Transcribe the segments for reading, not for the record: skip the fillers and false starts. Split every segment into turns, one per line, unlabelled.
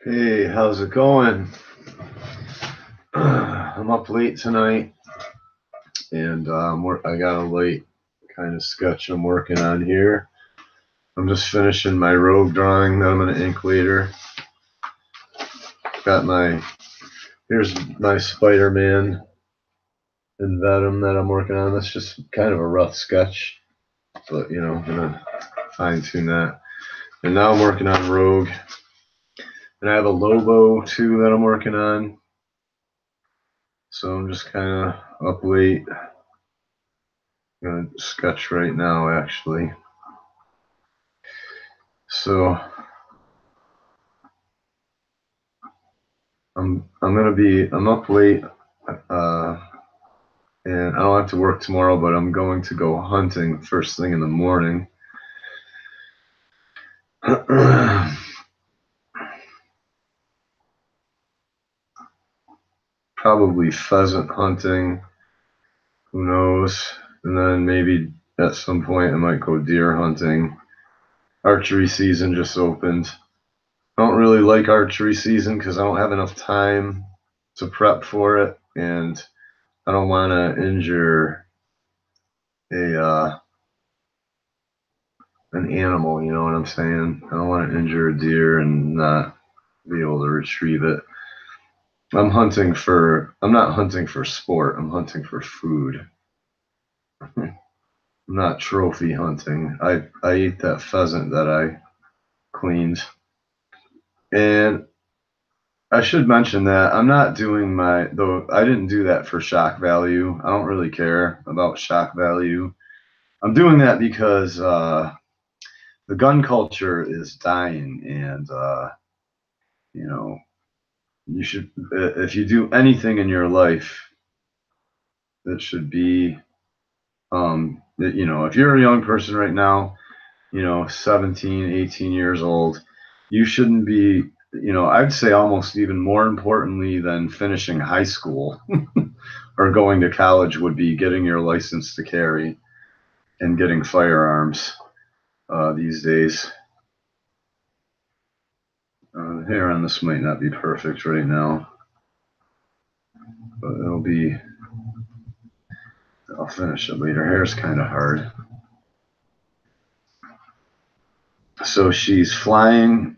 Hey, how's it going? I'm up late tonight, and I got a late kind of sketch I'm working on here. I'm just finishing my rogue drawing that I'm gonna ink later. Got here's my Spider-Man and Venom that I'm working on. That's just kind of a rough sketch, but I'm gonna fine tune that. And now I'm working on Rogue, and I have a Lobo too that I'm working on. So I'm just kind of up late. I'm gonna sketch right now, actually. So I'm up late, uh, and I don't have to work tomorrow, but I'm going to go hunting first thing in the morning. Probably pheasant hunting, who knows? And then maybe at some point I might go deer hunting. Archery season just opened. I don't really like archery season because I don't have enough time to prep for it, and I don't want to injure a an animal. You know what I'm saying? I don't want to injure a deer and not be able to retrieve it. I'm not hunting for sport. I'm hunting for food. I'm not trophy hunting. I ate that pheasant that I cleaned. And I should mention that I'm not doing though I didn't do that for shock value. I don't really care about shock value. I'm doing that because the gun culture is dying, and you know, you should, if you do anything in your life, it should be, if you're a young person right now, 17, 18 years old, you shouldn't be, I'd say almost even more importantly than finishing high school or going to college would be getting your license to carry and getting firearms these days. The hair on this might not be perfect right now, but I'll finish it later. Hair's kind of hard. So she's flying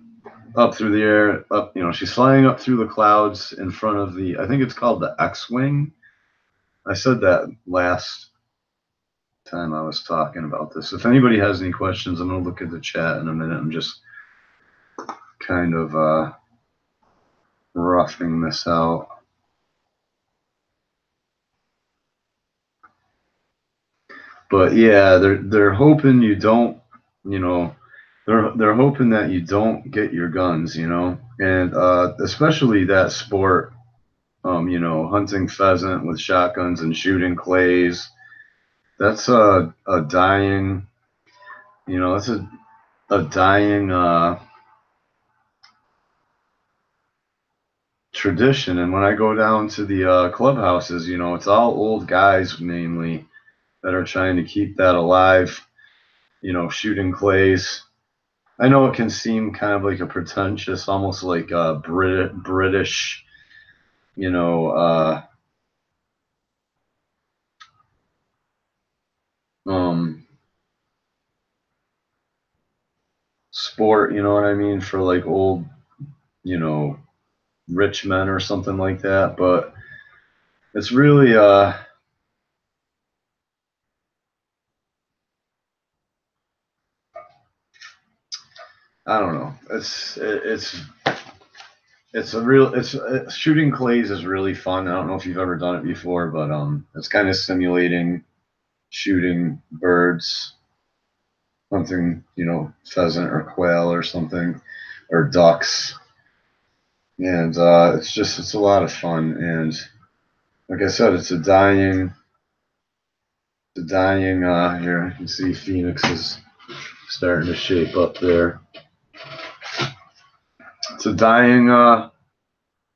up through the air, she's flying up through the clouds in front of I think it's called the X-Wing. I said that last time I was talking about this. If anybody has any questions, I'm going to look at the chat in a minute. I'm just kind of roughing this out. But yeah, they're hoping you don't, they're hoping that you don't get your guns, and especially that sport, hunting pheasant with shotguns and shooting clays. That's a dying, that's a dying tradition. And when I go down to the clubhouses, it's all old guys mainly that are trying to keep that alive, shooting clays. I know it can seem kind of like a pretentious, almost like a British, you know, uh, um, sport, you know what I mean, for like old, you know, rich men or something like that. But it's really, I don't know. Shooting clays is really fun. I don't know if you've ever done it before, but it's kind of simulating shooting birds, hunting, pheasant or quail or something, or ducks. And it's a lot of fun. And like I said, here you can see Phoenix is starting to shape up there. It's a dying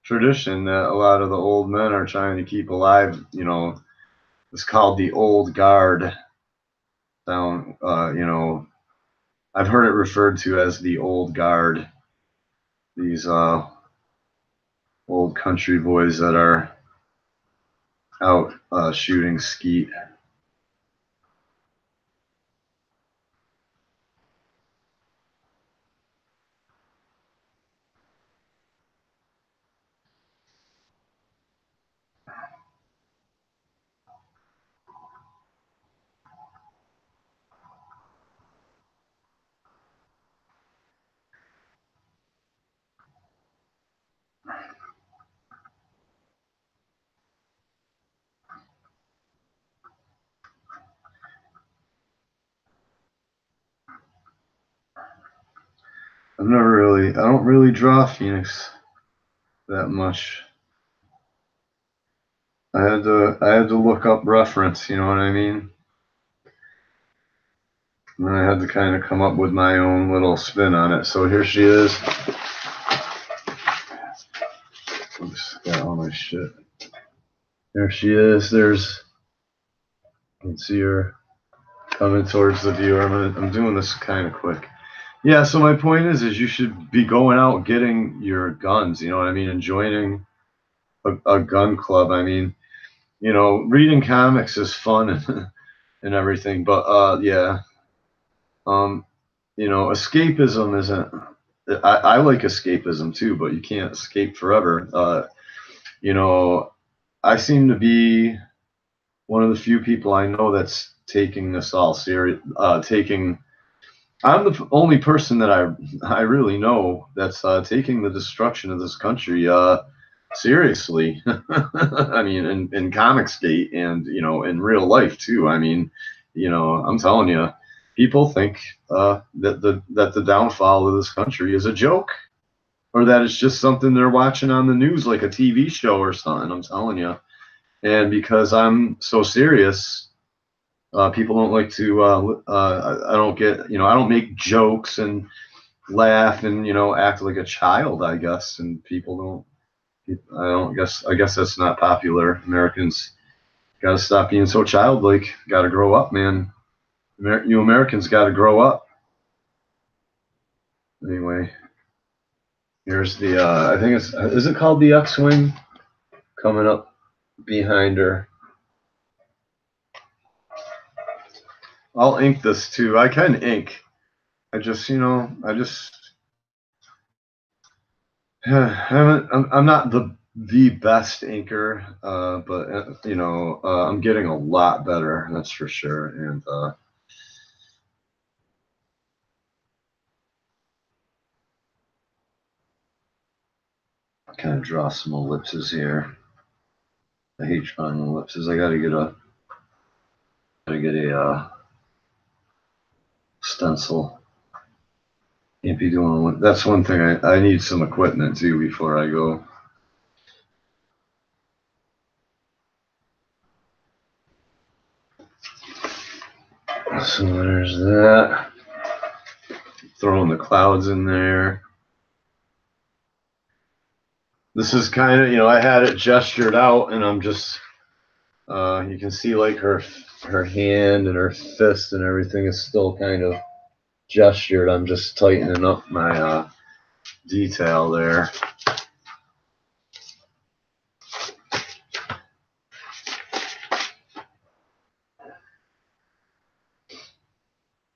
tradition that a lot of the old men are trying to keep alive. It's called the old guard down, I've heard it referred to as the old guard. These old country boys that are out shooting skeet. I don't really draw Phoenix that much. I had to look up reference, you know what I mean? And then I had to kind of come up with my own little spin on it. So here she is. Oops, got all my shit. There she is. You can see her coming towards the viewer. I'm doing this kind of quick. Yeah, so my point is you should be going out getting your guns, you know what I mean, and joining a gun club. I mean, you know, reading comics is fun and everything, but yeah, you know, escapism isn't. I like escapism too, but you can't escape forever. You know, I seem to be one of the few people I know that's taking this all serious. I'm the only person that I really know that's taking the destruction of this country seriously. I mean, in Comicsgate and you know in real life too. I mean, you know, I'm telling you, people think that the downfall of this country is a joke, or that it's just something they're watching on the news like a TV show or something. I'm telling you, and because I'm so serious. People don't like to. I don't get. You know, I don't make jokes and laugh and you know act like a child. I guess, and people don't. I don't guess. I guess that's not popular. Americans got to stop being so childlike. Got to grow up, man. You Americans got to grow up. Anyway, here's the. I think it's. Is it called the X-wing? Coming up behind her. I'll ink this too. I can ink. I just, you know, I'm not the best inker, but you know, I'm getting a lot better. That's for sure. And kind of draw some ellipses here. I hate drawing ellipses. I gotta get a stencil. Can't be doing. That's one thing. I need some equipment too before I go. So there's that. Throwing the clouds in there. This is kind of, you know, I had it gestured out, and I'm just. You can see like her hand and her fist and everything is still kind of gestured. I'm just tightening up my detail there.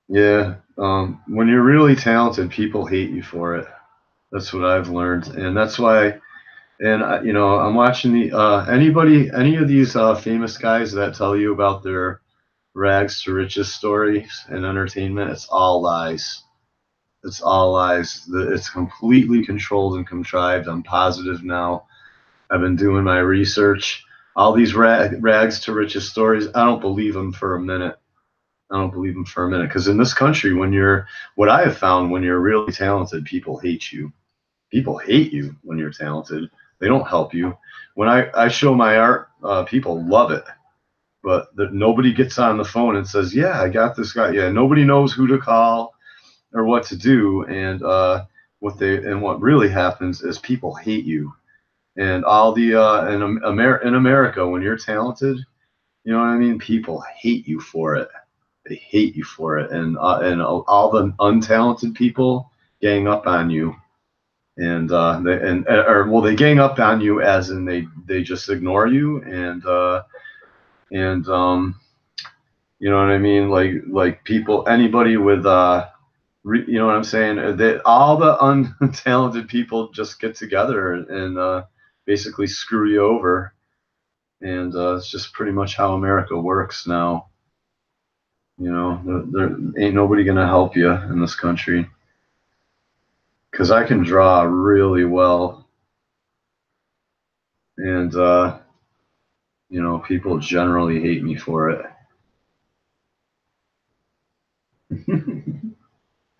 Yeah, when you're really talented, people hate you for it. That's what I've learned, and that's why. And you know, I'm watching any of these famous guys that tell you about their rags to riches stories in entertainment. It's all lies. It's all lies. It's completely controlled and contrived. I'm positive now. I've been doing my research. All these rags to riches stories, I don't believe them for a minute. I don't believe them for a minute. Because in this country, what I have found, when you're really talented, people hate you. People hate you when you're talented. They don't help you. When I show my art, people love it. But nobody gets on the phone and says, yeah, I got this guy. Yeah, nobody knows who to call or what to do. And what really happens is people hate you. And all the in America, when you're talented, you know what I mean. People hate you for it. They hate you for it, and all the untalented people gang up on you. they gang up on you, as in they just ignore you, and you know what I mean, like people, anybody with you know what I'm saying, all the untalented people just get together and basically screw you over, and it's just pretty much how America works now. You know, there ain't nobody gonna help you in this country, because I can draw really well, and you know, people generally hate me for it.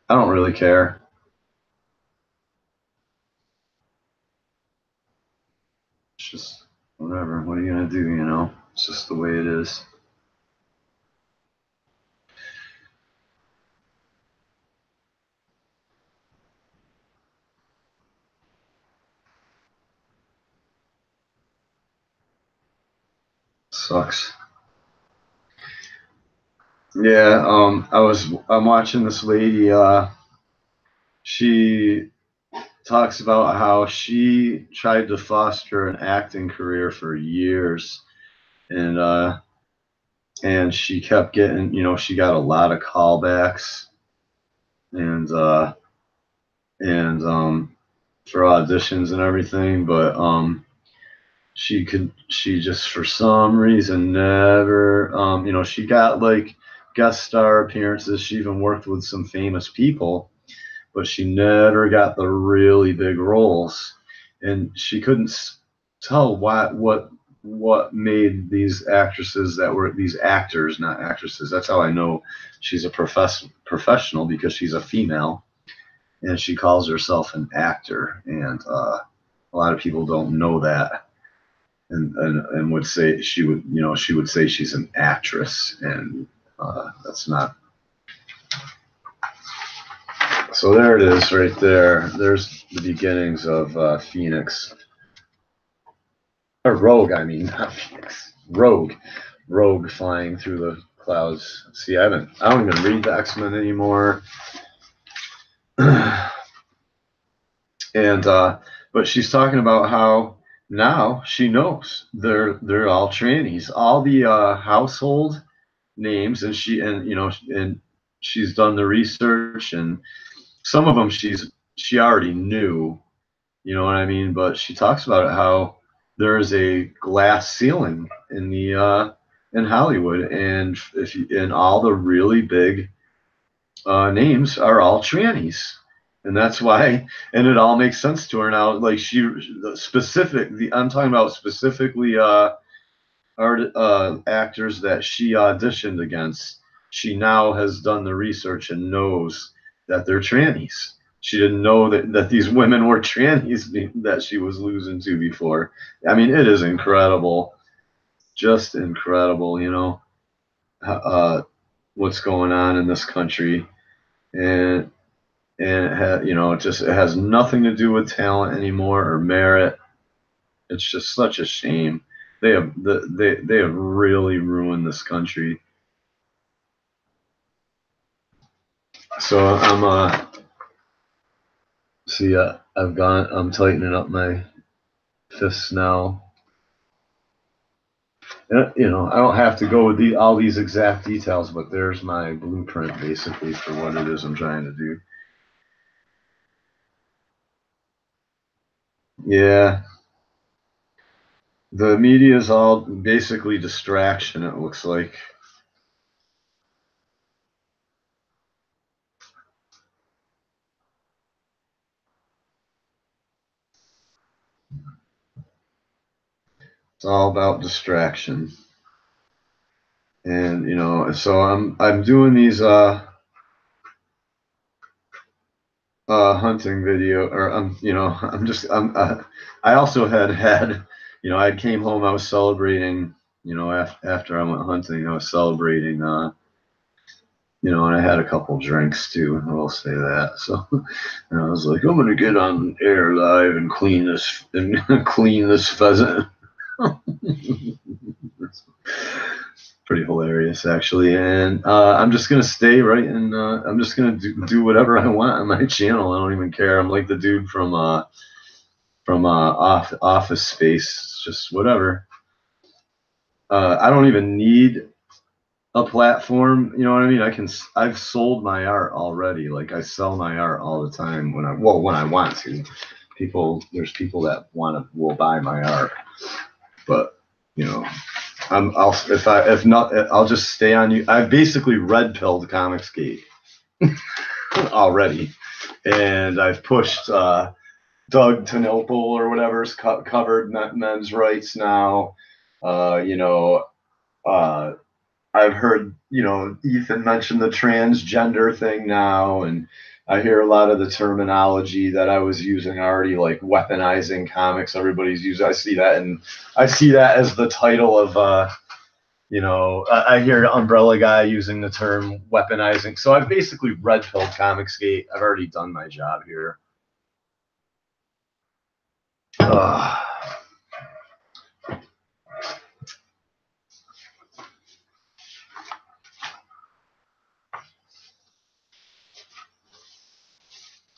I don't really care. It's just whatever. What are you gonna do? You know, it's just the way it is. Sucks. Yeah. I'm watching this lady. She talks about how she tried to foster an acting career for years, and she kept getting, you know, she got a lot of callbacks, and for auditions and everything, but she just for some reason never, you know, she got like guest star appearances, she even worked with some famous people, but she never got the really big roles, and she couldn't tell what made these actresses, that were these actors, not actresses. That's how I know she's a professional, because she's a female and she calls herself an actor, and a lot of people don't know that, and would say she would, you know, she would say she's an actress, and that's not. So there it is, right there. There's the beginnings of Phoenix, or Rogue. I mean, not Phoenix. Rogue flying through the clouds. See, I don't even read the X-Men anymore. And but she's talking about how now she knows they're all trannies, all the household names, and you know, and she's done the research, and some of them she already knew, you know what I mean, but she talks about it, how there's a glass ceiling in the in Hollywood, and and all the really big names are all trannies, and that's why, and it all makes sense to her now. Like I'm talking about specifically actors that she auditioned against. She now has done the research and knows that they're trannies. She didn't know that these women were trannies that she was losing to before. I mean, it is incredible, just incredible, you know, what's going on in this country, and you know, it has nothing to do with talent anymore or merit. It's just such a shame. They have really ruined this country. So I'm tightening up my fists now. You know, I don't have to go with all these exact details, but there's my blueprint basically for what it is I'm trying to do. Yeah, the media is all basically distraction, it looks like. It's all about distraction. And you know, so I'm doing these hunting video, or you know, I also had, you know, I came home, I was celebrating, you know, after I went hunting, I was celebrating, you know, and I had a couple drinks too, I will say that. So, and I was like, I'm gonna get on air live and clean this pheasant. Pretty hilarious, actually. And I'm just gonna stay right and I'm just gonna do whatever I want on my channel. I don't even care. I'm like the dude from Office Space. It's just whatever. I don't even need a platform. You know what I mean? I've sold my art already. Like I sell my art all the time when I want to. There's people that will buy my art, but you know, I'll just stay on you. I've basically red pilled Comicsgate already, and I've pushed Doug Tenopel or whatever's covered men's rights now. You know, I've heard, Ethan mention the transgender thing now, and I hear a lot of the terminology that I was using already, like weaponizing comics. Everybody's using. I see that as the title of, I hear Umbrella Guy using the term weaponizing. So I've basically red pilled Comicsgate. I've already done my job here.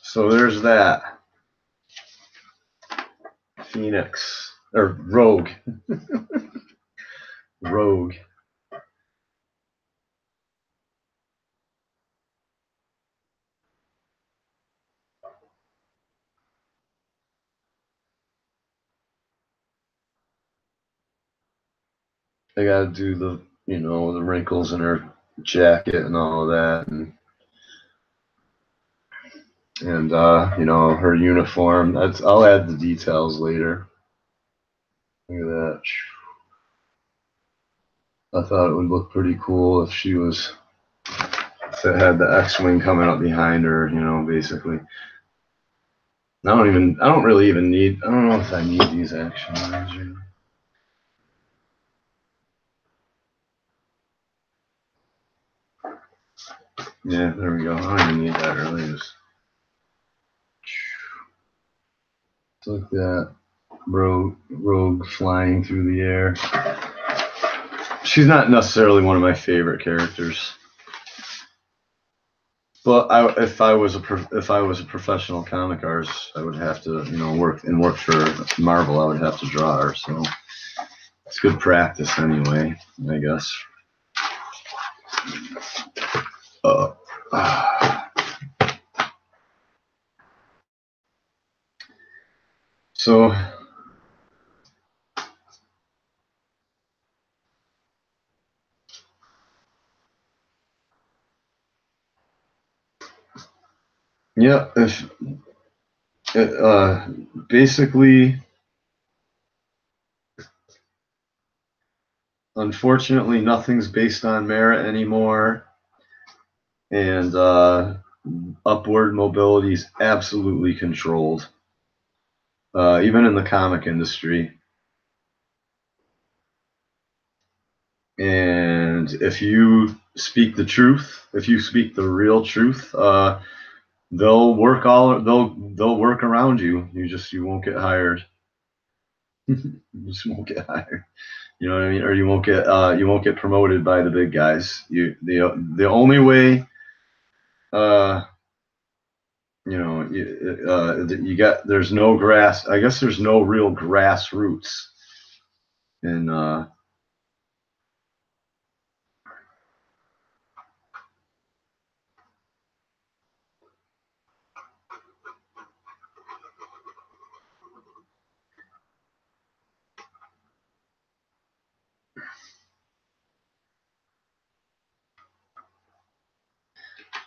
So there's that. Phoenix or Rogue. Rogue. I gotta do the wrinkles in her jacket and all of that, and her uniform. I'll add the details later. Look at that. I thought it would look pretty cool if it had the X-wing coming up behind her, basically. I don't really even need. I don't know if I need these action figures. Yeah, there we go. I don't even need that really. Just look at that. Rogue flying through the air. She's not necessarily one of my favorite characters, but if I was a professional comic artist, I would have to work for Marvel. I would have to draw her, so it's good practice anyway, I guess. So yeah, basically, unfortunately, nothing's based on merit anymore, and upward mobility is absolutely controlled, even in the comic industry. And if you speak the truth, if you speak the real truth, they'll work around you. You won't get hired. You just won't get hired. You know what I mean? Or you won't get promoted by the big guys. The only way there's no grass. I guess there's no real grassroots in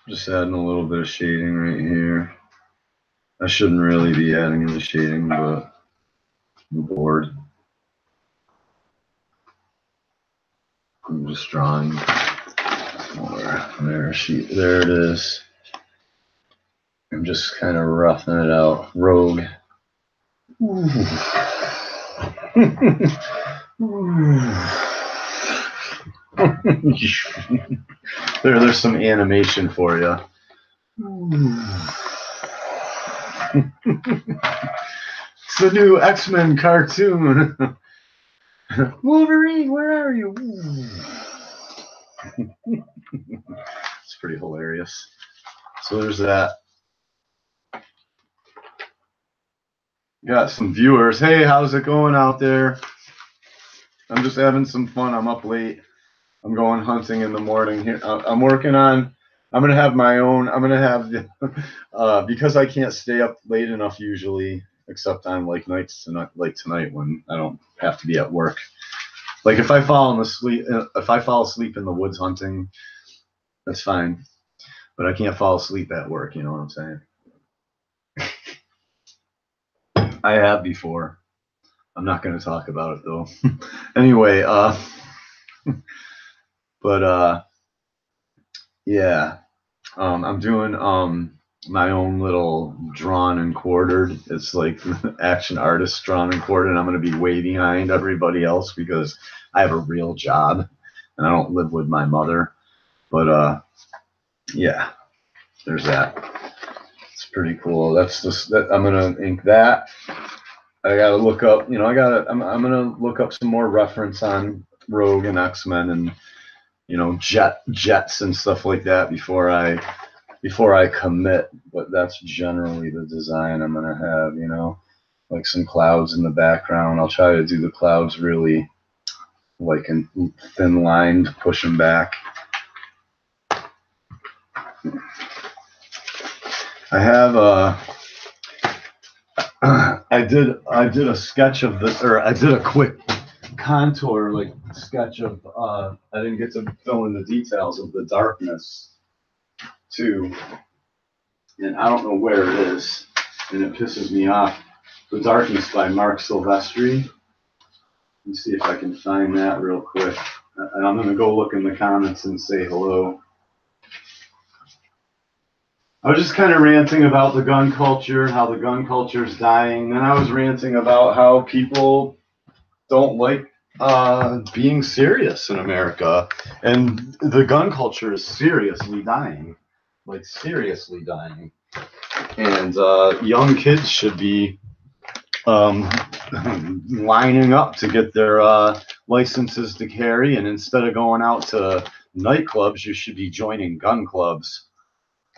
just adding a little bit of shading right here. I shouldn't really be adding any shading, but I'm bored. I'm just drawing. There it is. I'm just kind of roughing it out. Rogue. There's some animation for you. It's the new X-Men cartoon. Wolverine, where are you? It's pretty hilarious. So there's that. Got some viewers. Hey, how's it going out there? I'm just having some fun. I'm up late. I'm going hunting in the morning here. I'm working on. I'm gonna have my own. I'm gonna have because I can't stay up late enough usually, except on like nights tonight, like tonight when I don't have to be at work. Like if I fall asleep in the woods hunting, that's fine. But I can't fall asleep at work. You know what I'm saying? I have before. I'm not going to talk about it though. Anyway, but yeah, I'm doing my own little drawn and quartered. It's like action artist drawn and quartered. And I'm going to be way behind everybody else because I have a real job and I don't live with my mother. But yeah, there's that. It's pretty cool. That's just that. I'm gonna ink that. I gotta look up. I'm gonna look up some more reference on Rogue and X-Men and jets and stuff like that before I commit. But that's generally the design I'm gonna have. Like some clouds in the background. I'll try to do the clouds really like in thin lined, push them back. I have I did a sketch of this, or I did a quick contour like sketch of I didn't get to fill in the details of the darkness too, and I don't know where it is, and it pisses me off. The Darkness by Mark Silvestri. Let me see if I can find that real quick. And I'm gonna go look in the comments and say hello. I was just kind of ranting about the gun culture, how the gun culture is dying. Then I was ranting about how people don't like being serious in America. And the gun culture is seriously dying. Like, seriously dying. And young kids should be lining up to get their licenses to carry. And instead of going out to nightclubs, you should be joining gun clubs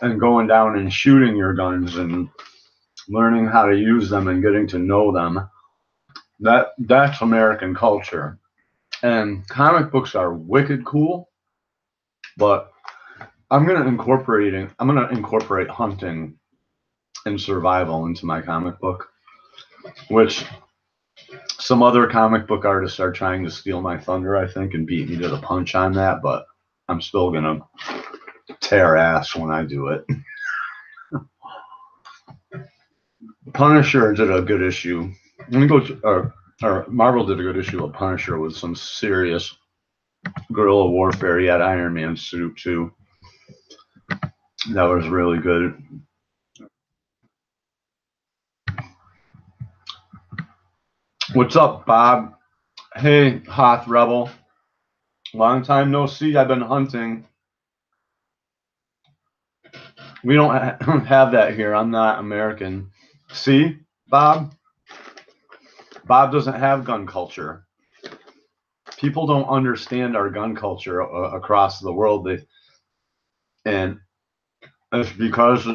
and going down and shooting your guns and learning how to use them and getting to know them. That's American culture. And comic books are wicked cool, but I'm gonna incorporate hunting and survival into my comic book, which some other comic book artists are trying to steal my thunder, I think, and beat me to the punch on that, but I'm still gonna tear ass when I do it. Punisher did a good issue. Let me go to, or Marvel did a good issue of Punisher with some serious guerrilla warfare. He had Iron Man suit too. That was really good. What's up, Bob? Hey, Hoth Rebel. Long time no see. I've been hunting. We don't have that here. I'm not American. See, Bob? Bob doesn't have gun culture. People don't understand our gun culture across the world. And it's because,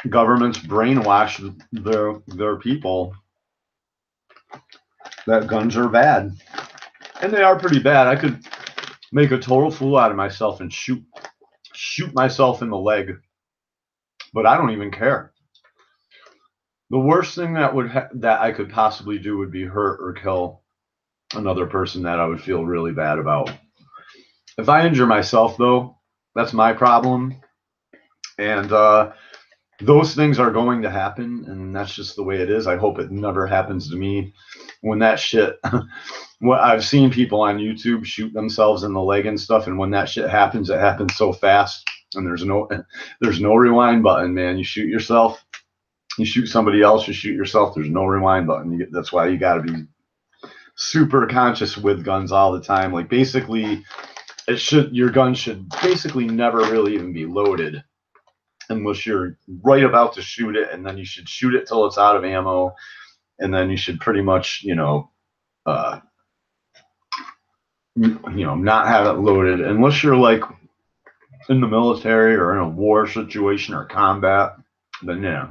governments brainwash their people that guns are bad. And they are pretty bad. I could make a total fool out of myself and shoot myself in the leg, but I don't even care. The worst thing that I could possibly do would be hurt or kill another person that I would feel really bad about. If I injure myself, though, that's my problem. And those things are going to happen, and that's just the way it is. I hope it never happens to me. When that shit, what I've seen people on YouTube shoot themselves in the leg and stuff, and when that shit happens, it happens so fast, and there's no rewind button, man. You shoot yourself, you shoot somebody else, you shoot yourself. There's no rewind button. That's why you got to be super conscious with guns all the time. Like basically, your gun should basically never really even be loaded unless you're right about to shoot it, and then you should shoot it till it's out of ammo, and then you should pretty much,
not have it loaded unless you're like in the military or in a war situation or combat. Then yeah,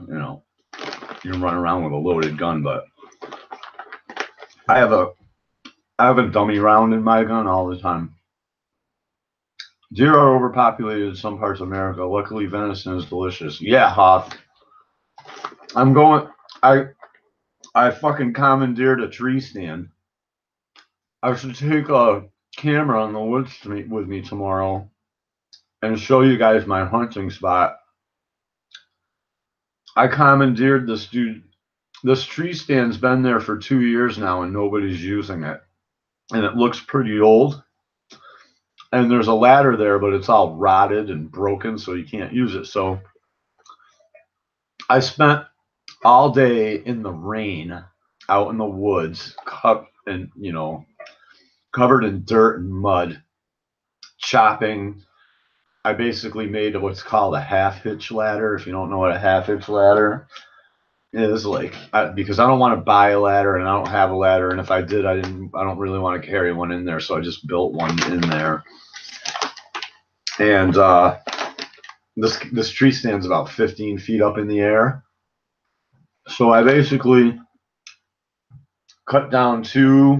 you can run around with a loaded gun. But I have a dummy round in my gun all the time. Deer are overpopulated in some parts of America. Luckily, venison is delicious. Yeah, Hoff. I'm going. I fucking commandeered a tree stand. I should take a camera on the woods with me tomorrow and show you guys my hunting spot. I commandeered this dude. This tree stand's been there for 2 years now and nobody's using it. And it looks pretty old. And there's a ladder there, but it's all rotted and broken, so you can't use it. So I spent all day in the rain out in the woods, covered in dirt and mud, chopping. I basically made what's called a half hitch ladder. If you don't know what a half hitch ladder is, like, because I don't want to buy a ladder and I don't have a ladder, and if I did, I don't really want to carry one in there, so I just built one in there. And this tree stands about 15 feet up in the air. So I basically cut down 2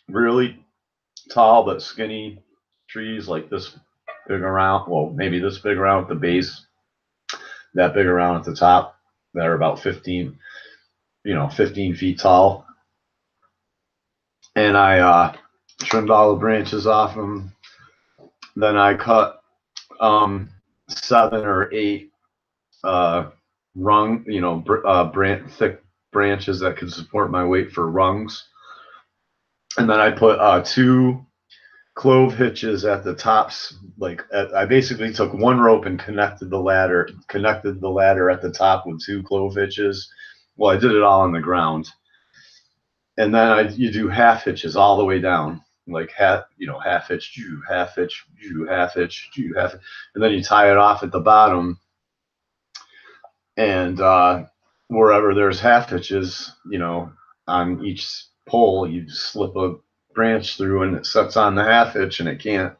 really tall but skinny trees, like this big around, well, maybe this big around at the base, that big around at the top, that are about 15 feet tall. And I trimmed all the branches off them. Then I cut 7 or 8 thick branches that could support my weight for rungs. And then I put 2 clove hitches at the tops. I basically took 1 rope and connected the ladder at the top with 2 clove hitches. Well, I did it all on the ground. And then you do half hitches all the way down, like half hitch, half hitch, half hitch, half, and then you tie it off at the bottom. And wherever there's half hitches, on each pole, you slip a branch through and it sets on the half hitch and it can't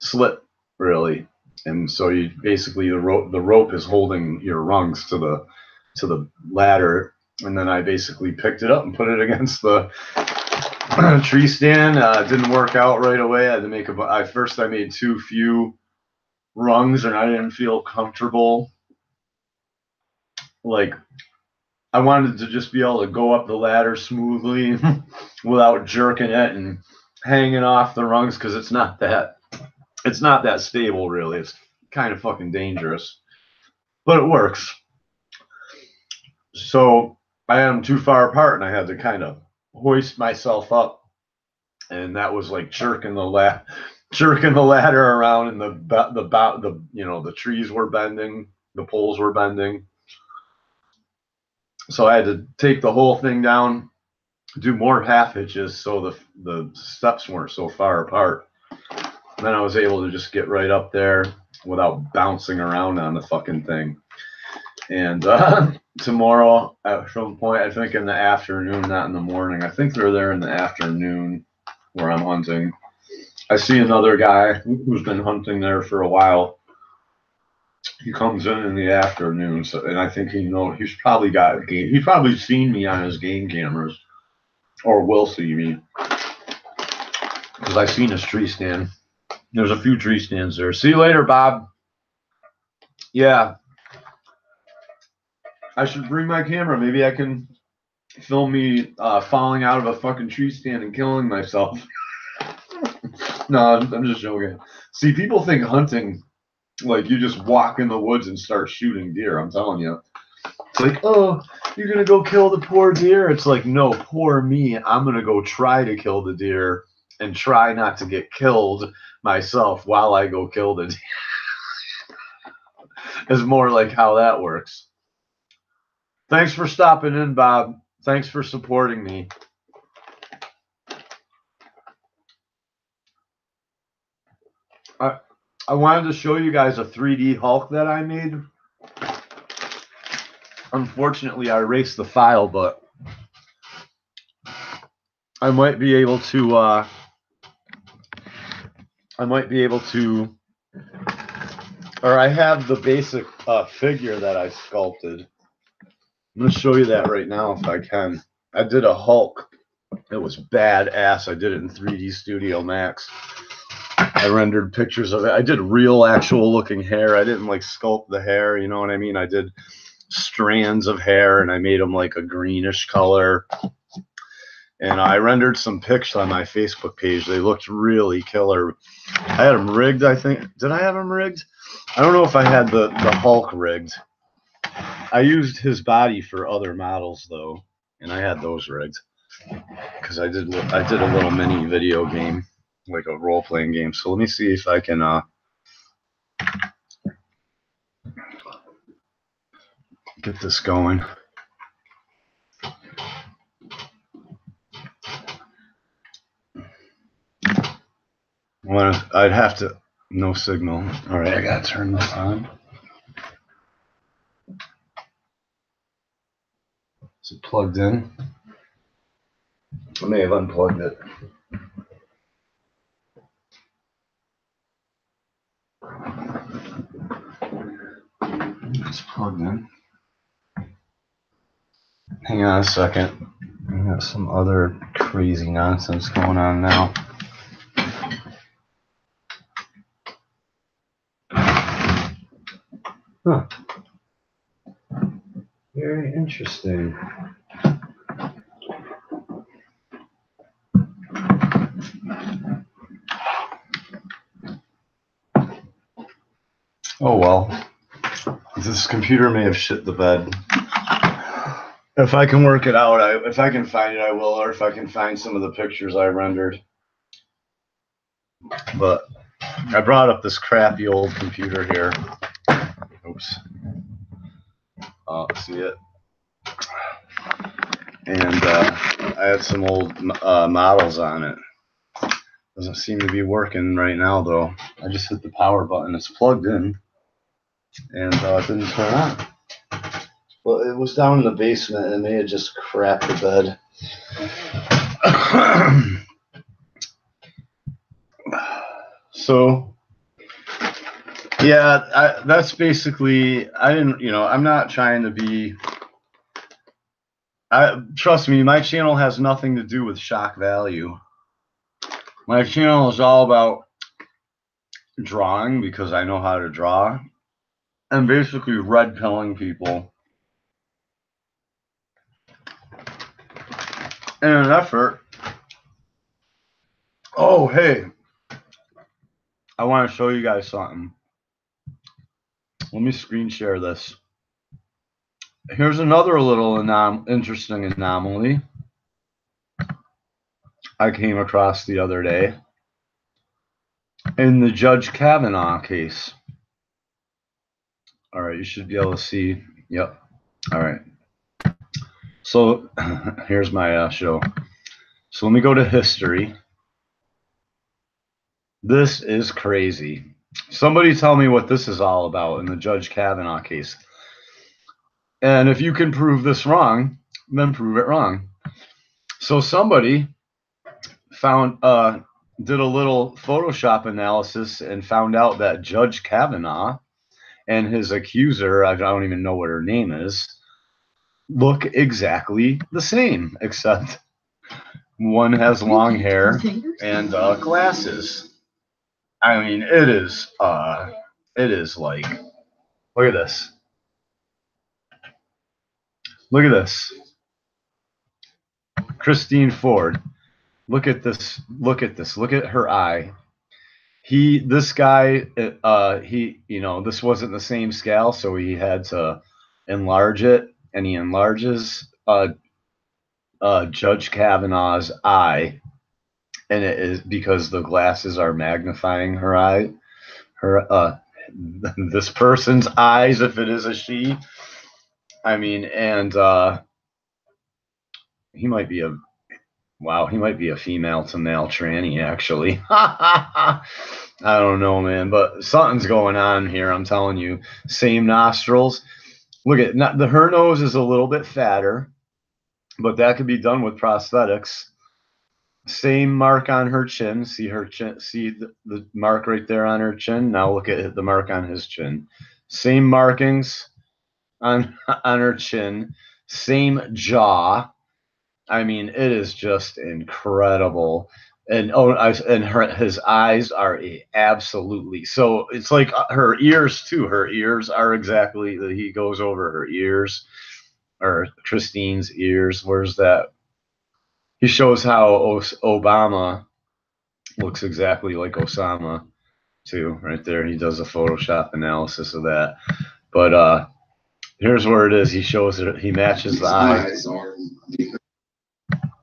slip really. And so you basically the rope is holding your rungs to the ladder. And then I basically picked it up and put it against the tree stand. It didn't work out right away. I had to make first I made too few rungs and I didn't feel comfortable. Like, I wanted to just be able to go up the ladder smoothly without jerking it and hanging off the rungs, because it's not that stable really. It's kind of fucking dangerous, but it works. So I had them too far apart and I had to kind of hoist myself up, and that was like jerking the ladder around, and the trees were bending, the poles were bending. So I had to take the whole thing down, do more half hitches so the steps weren't so far apart. And then I was able to just get right up there without bouncing around on the fucking thing. And tomorrow at some point, I think in the afternoon, not in the morning, I think they're there in the afternoon where I'm hunting. I see another guy who's been hunting there for a while. He comes in the afternoon, and I think he's probably seen me on his game cameras, or will see me, because I've seen his tree stand. There's a few tree stands there. See you later, Bob. Yeah, I should bring my camera. Maybe I can film me falling out of a fucking tree stand and killing myself. No, I'm just joking. See, people think hunting, like, you just walk in the woods and start shooting deer. I'm telling you. It's like, oh, you're going to go kill the poor deer? It's like, no, poor me. I'm going to go try to kill the deer and try not to get killed myself while I go kill the deer. It's more like how that works. Thanks for stopping in, Bob. Thanks for supporting me. I wanted to show you guys a 3D Hulk that I made. Unfortunately, I erased the file, but I might be able to I might be able to, or I have the basic figure that I sculpted. I'm going to show you that right now if I can. I did a Hulk. It was badass. I did it in 3D Studio Max. I rendered pictures of it. I did real actual looking hair. I didn't like sculpt the hair, you know what I mean? I did strands of hair and I made them like a greenish color. And I rendered some pics on my Facebook page. They looked really killer. I had them rigged, I think. Did I have them rigged? I don't know if I had the Hulk rigged. I used his body for other models though, and I had those rigged because I did a little mini video game, like a role-playing game. So let me see if I can get this going. I'd have to, no signal. All right, I gotta turn this on. Is it plugged in? I may have unplugged it. It's plugged in. Hang on a second. I got some other crazy nonsense going on now. Huh. Very interesting. Oh well. This computer may have shit the bed. If I can work it out, if I can find it, I will, or if I can find some of the pictures I rendered. But I brought up this crappy old computer here. Oops. See it? And I had some old models on it. Doesn't seem to be working right now, though. I just hit the power button. It's plugged in, and it didn't turn on. Well, it was down in the basement, and it may have just crapped the bed. So, yeah, that's basically, I'm not trying to be, trust me, my channel has nothing to do with shock value. My channel is all about drawing because I know how to draw, and basically red pilling people in an effort. Oh, hey, I want to show you guys something. Let me screen share this. Here's another little interesting anomaly I came across the other day in the Judge Kavanaugh case. All right, you should be able to see. Yep. All right. So here's my show. So let me go to history. This is crazy. Somebody tell me what this is all about in the Judge Kavanaugh case. And if you can prove this wrong, then prove it wrong. So somebody did a little Photoshop analysis and found out that Judge Kavanaugh and his accuser, I don't even know what her name is, look exactly the same, except one has long hair and glasses. I mean, it is like, look at this. Look at this. Christine Ford. Look at this. Look at this. Look at her eye. This guy, this wasn't the same scale, so he had to enlarge it, and he enlarges Judge Kavanaugh's eye, and it is because the glasses are magnifying her eye, this person's eyes, if it is a she. I mean, and he might be a female to male tranny, actually. I don't know, man, but something's going on here. I'm telling you. Same nostrils. Look at her nose is a little bit fatter, but that could be done with prosthetics. Same mark on her chin. See her chin. See the mark right there on her chin. Now look at the mark on his chin. Same markings on her chin. Same jaw. I mean, it is just incredible. And his eyes are absolutely so. It's like her ears too. Her ears are exactly. He goes over her ears, or Christine's ears. Where's that? He shows how Obama looks exactly like Osama too, right there. He does a Photoshop analysis of that. But here's where it is. He shows it. He matches the eye.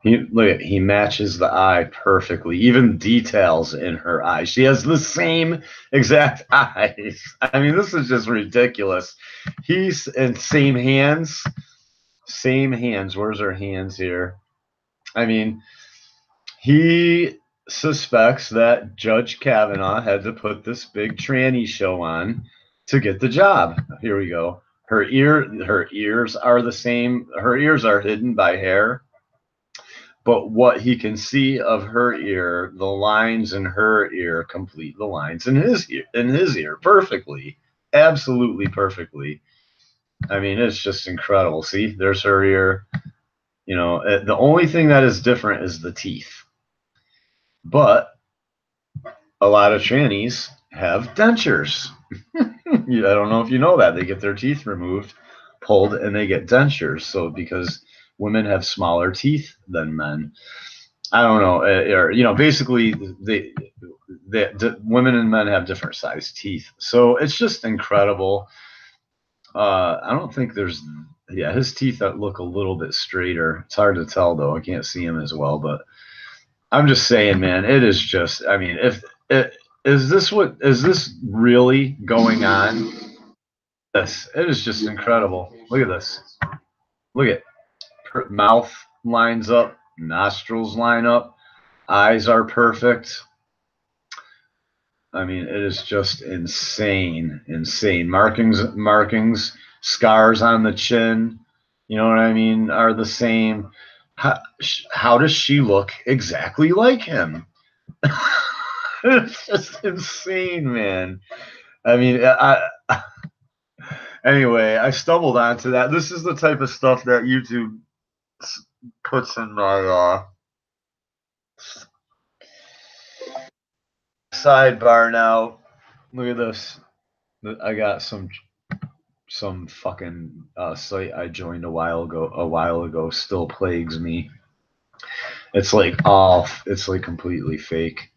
He matches the eye perfectly. Even details in her eyes. She has the same exact eyes. I mean, this is just ridiculous. He's in same hands. Same hands. Where's her hands here? I mean, he suspects that Judge Kavanaugh had to put this big tranny show on to get the job. Here we go. Her ears are the same. Her ears are hidden by hair. But what he can see of her ear, the lines in her ear complete the lines in his ear perfectly. Absolutely perfectly. I mean, it's just incredible. See, there's her ear. You know, the only thing that is different is the teeth. But a lot of trannies have dentures. I don't know if you know that. They get their teeth removed, pulled, and they get dentures. So because women have smaller teeth than men. I don't know. Or, you know, basically, women and men have different size teeth. So it's just incredible. I don't think there's, yeah, his teeth look a little bit straighter. It's hard to tell, though. I can't see him as well, but I'm just saying, man, it is just, I mean, is this really going on? This, it is just incredible. Look at this. Look at mouth lines up, nostrils line up, eyes are perfect. I mean, it is just insane. Markings, scars on the chin, you know what I mean, are the same. How does she look exactly like him? It's just insane, man. I mean, anyway, I stumbled onto that. This is the type of stuff that YouTube puts in my sidebar now. Look at this. I got some fucking site I joined a while ago still plagues me. It's like completely fake.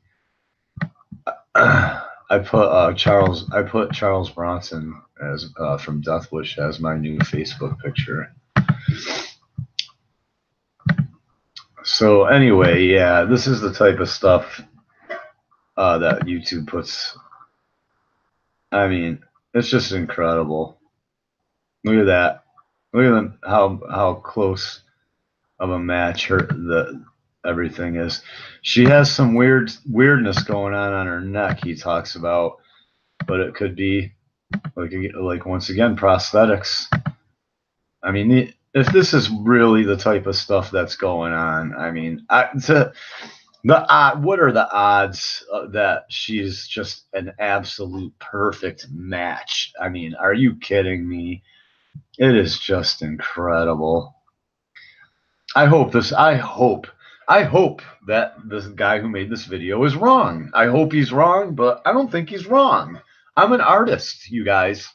I put Charles Bronson as from Death Wish as my new Facebook picture. So anyway, yeah, this is the type of stuff that YouTube puts. I mean, it's just incredible. Look at that. Look at them, how close of a match everything is. She has some weirdness going on her neck. He talks about, but it could be like once again prosthetics. I mean, if this is really the type of stuff that's going on, I mean, what are the odds that she's just an absolute perfect match? I mean, are you kidding me? It is just incredible. I hope that this guy who made this video is wrong. I hope he's wrong, but I don't think he's wrong. I'm an artist, you guys.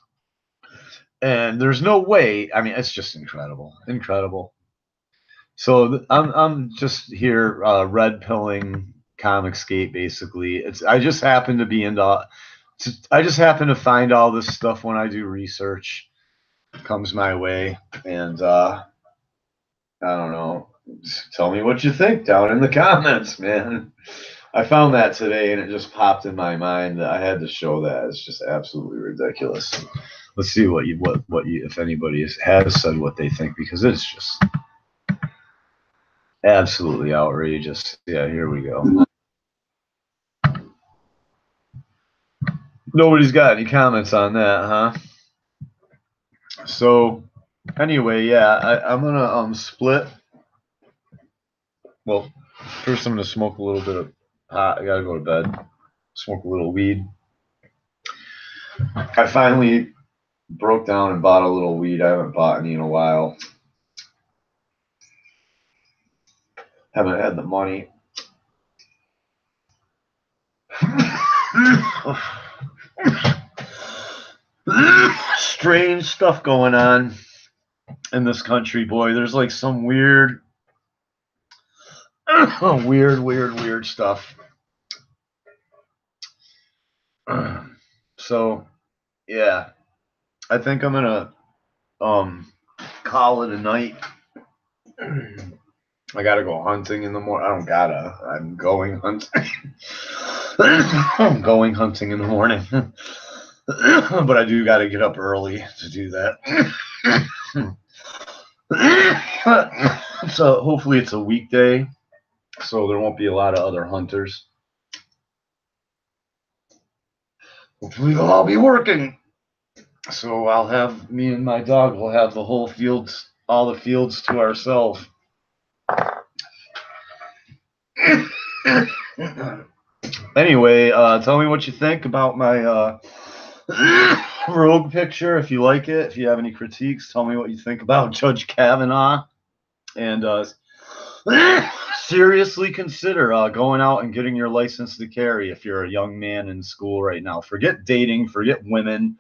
And there's no way. I mean, it's just incredible. Incredible. So I'm just here red pilling Comicsgate basically. I just happen to be into I just happen to find all this stuff when I do research. It comes my way, and I don't know. Just tell me what you think down in the comments, man. I found that today and it just popped in my mind that I had to show that. It's just absolutely ridiculous. Let's see what you if anybody has said what they think, because it's just absolutely outrageous. Yeah, here we go. Nobody's got any comments on that, huh? So anyway, yeah, I'm gonna split. Well, First, I'm gonna smoke a little bit of pot. I gotta go to bed. Smoke a little weed. I finally broke down and bought a little weed. I haven't bought any in a while. Haven't had the money. Strange stuff going on in this country, boy. There's like some weird stuff. So, yeah, I think I'm gonna call it a night. I gotta go hunting in the morning. I don't gotta. I'm going hunting. I'm going hunting in the morning. But I do gotta get up early to do that. So hopefully it's a weekday, so there won't be a lot of other hunters. Hopefully they'll all be working. So I'll have, me and my dog will have the whole fields, all the fields to ourselves. Anyway, tell me what you think about my rogue picture. If you like it, if you have any critiques, tell me what you think about Judge Kavanaugh. And seriously consider going out and getting your license to carry if you're a young man in school right now. Forget dating, forget women,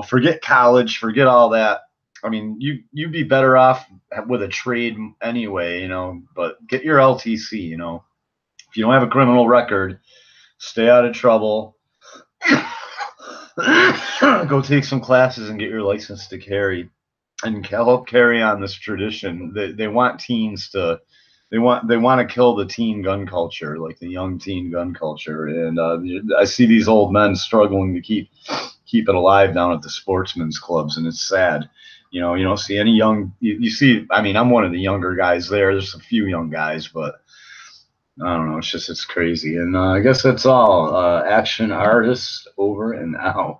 forget college, forget all that. I mean, you'd be better off with a trade anyway, but get your LTC, If you don't have a criminal record, stay out of trouble. Go take some classes and get your license to carry and help carry on this tradition. They want teens to, they want to kill the teen gun culture, like the young teen gun culture. And I see these old men struggling to keep it alive down at the sportsmen's clubs, and it's sad. You don't see any young, you see, I mean, I'm one of the younger guys there. There's a few young guys, but I don't know. It's crazy. And I guess that's all. Action Artist over and out.